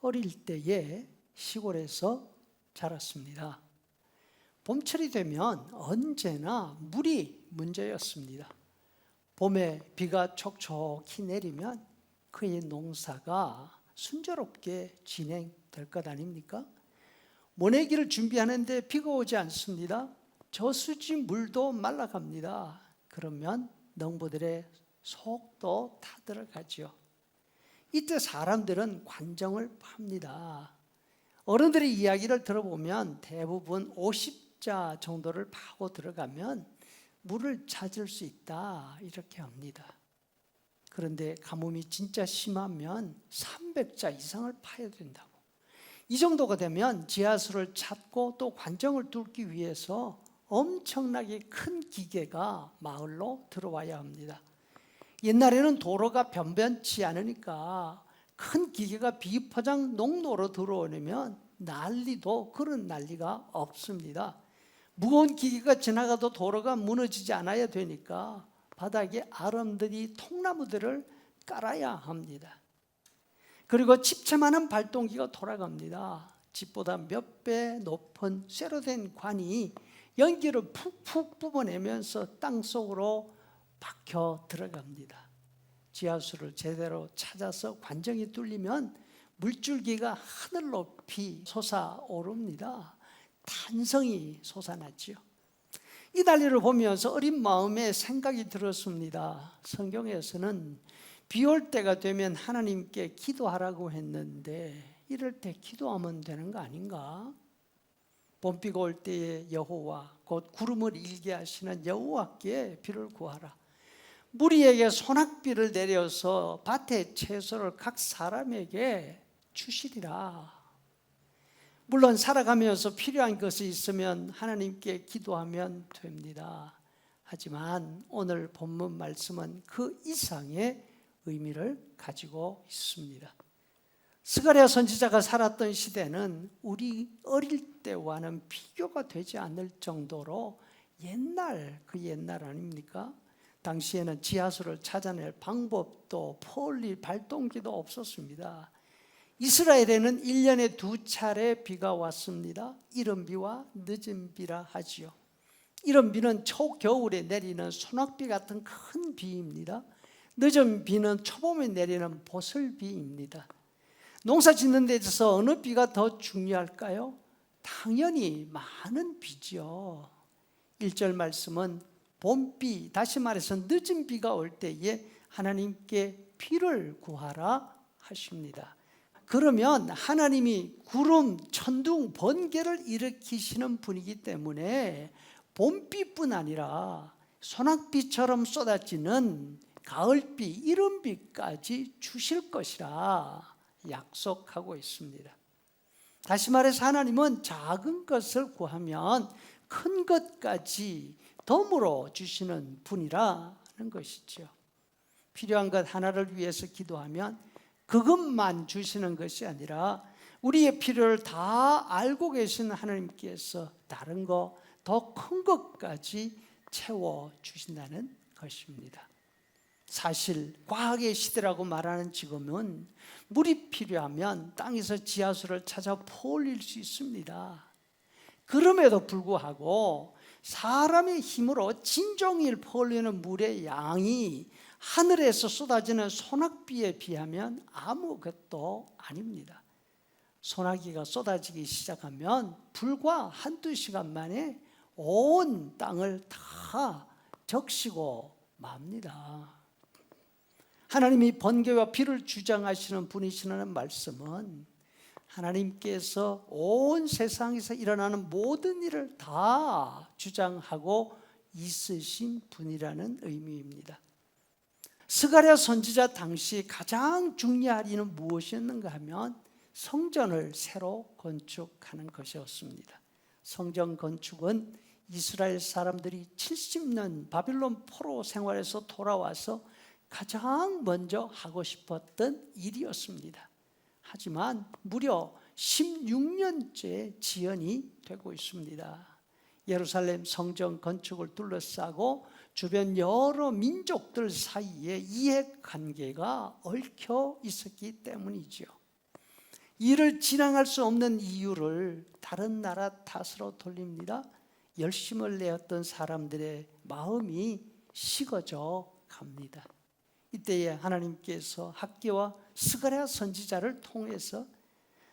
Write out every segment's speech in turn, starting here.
어릴 때에 시골에서 자랐습니다. 봄철이 되면 언제나 물이 문제였습니다. 봄에 비가 촉촉히 내리면 그의 농사가 순조롭게 진행될 것 아닙니까? 모내기를 준비하는데 비가 오지 않습니다. 저수지 물도 말라갑니다. 그러면 농부들의 속도 타들어가죠. 이때 사람들은 관정을 팝니다. 어른들의 이야기를 들어보면 대부분 50자 정도를 파고 들어가면 물을 찾을 수 있다 이렇게 합니다. 그런데 가뭄이 진짜 심하면 300자 이상을 파야 된다고. 이 정도가 되면 지하수를 찾고 또 관정을 뚫기 위해서 엄청나게 큰 기계가 마을로 들어와야 합니다. 옛날에는 도로가 변변치 않으니까 큰 기계가 비포장 농로로 들어오려면 난리도 그런 난리가 없습니다. 무거운 기계가 지나가도 도로가 무너지지 않아야 되니까 바닥에 아름드리 통나무들을 깔아야 합니다. 그리고 집채만한 발동기가 돌아갑니다. 집보다 몇 배 높은 쇠로 된 관이 연기를 푹푹 뿜어내면서 땅속으로 박혀 들어갑니다. 지하수를 제대로 찾아서 관정이 뚫리면 물줄기가 하늘 높이 솟아오릅니다. 탄성이 솟아났죠. 이 난리를 보면서 어린 마음에 생각이 들었습니다. 성경에서는 비 올 때가 되면 하나님께 기도하라고 했는데 이럴 때 기도하면 되는 거 아닌가? 봄비가 올 때에 여호와 곧 구름을 일게 하시는 여호와께 비를 구하라. 무리에게 소낙비를 내려서 밭의 채소를 각 사람에게 주시리라. 물론 살아가면서 필요한 것이 있으면 하나님께 기도하면 됩니다. 하지만 오늘 본문 말씀은 그 이상의 의미를 가지고 있습니다. 스가랴 선지자가 살았던 시대는 우리 어릴 때와는 비교가 되지 않을 정도로 그 옛날 아닙니까? 당시에는 지하수를 찾아낼 방법도 폴리 발동기도 없었습니다. 이스라엘에는 1년에 2차례 비가 왔습니다. 이른 비와 늦은 비라 하지요. 이른 비는 초겨울에 내리는 소낙비 같은 큰 비입니다. 늦은 비는 초봄에 내리는 보슬비입니다. 농사 짓는 데 있어서 어느 비가 더 중요할까요? 당연히 많은 비죠. 1절 말씀은 봄비, 다시 말해서 늦은 비가 올 때에 하나님께 비를 구하라 하십니다. 그러면 하나님이 구름, 천둥, 번개를 일으키시는 분이기 때문에 봄비뿐 아니라 소낙비처럼 쏟아지는 가을비, 이른비까지 주실 것이라 약속하고 있습니다. 다시 말해서 하나님은 작은 것을 구하면 큰 것까지 덤으로 주시는 분이라는 것이죠. 필요한 것 하나를 위해서 기도하면 그것만 주시는 것이 아니라 우리의 필요를 다 알고 계신 하나님께서 다른 거, 더 큰 것까지 채워주신다는 것입니다. 사실 과학의 시대라고 말하는 지금은 물이 필요하면 땅에서 지하수를 찾아 퍼올릴 수 있습니다. 그럼에도 불구하고 사람의 힘으로 진종일 퍼올리는 물의 양이 하늘에서 쏟아지는 소낙비에 비하면 아무것도 아닙니다. 소나기가 쏟아지기 시작하면 불과 한두 시간 만에 온 땅을 다 적시고 맙니다. 하나님이 번개와 비를 주장하시는 분이시라는 말씀은 하나님께서 온 세상에서 일어나는 모든 일을 다 주장하고 있으신 분이라는 의미입니다. 스가랴 선지자 당시 가장 중요한 일은 무엇이었는가 하면 성전을 새로 건축하는 것이었습니다. 성전 건축은 이스라엘 사람들이 70년 바빌론 포로 생활에서 돌아와서 가장 먼저 하고 싶었던 일이었습니다. 하지만 무려 16년째 지연이 되고 있습니다. 예루살렘 성전 건축을 둘러싸고 주변 여러 민족들 사이에 이해관계가 얽혀 있었기 때문이죠. 일을 진행할 수 없는 이유를 다른 나라 탓으로 돌립니다. 열심을 내었던 사람들의 마음이 식어져 갑니다. 이때에 하나님께서 학개와 스가랴 선지자를 통해서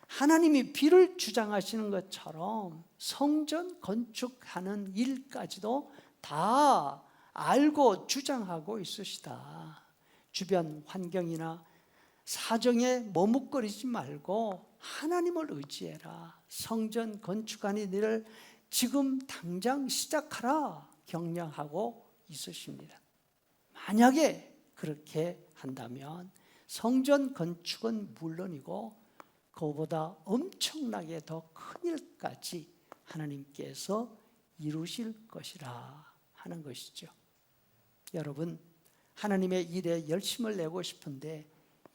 하나님이 비를 주장하시는 것처럼 성전 건축하는 일까지도 다 알고 주장하고 있으시다. 주변 환경이나 사정에 머뭇거리지 말고 하나님을 의지해라. 성전 건축하는 일을 지금 당장 시작하라 격려하고 있으십니다. 만약에 그렇게 한다면 성전 건축은 물론이고 그보다 엄청나게 더 큰 일까지 하나님께서 이루실 것이라 하는 것이죠. 여러분, 하나님의 일에 열심을 내고 싶은데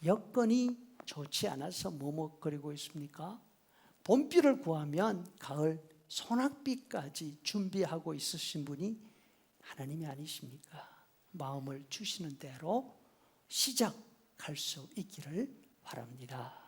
여건이 좋지 않아서 머뭇거리고 있습니까? 봄비를 구하면 가을 소낙비까지 준비하고 있으신 분이 하나님이 아니십니까? 마음을 주시는 대로 시작할 수 있기를 바랍니다.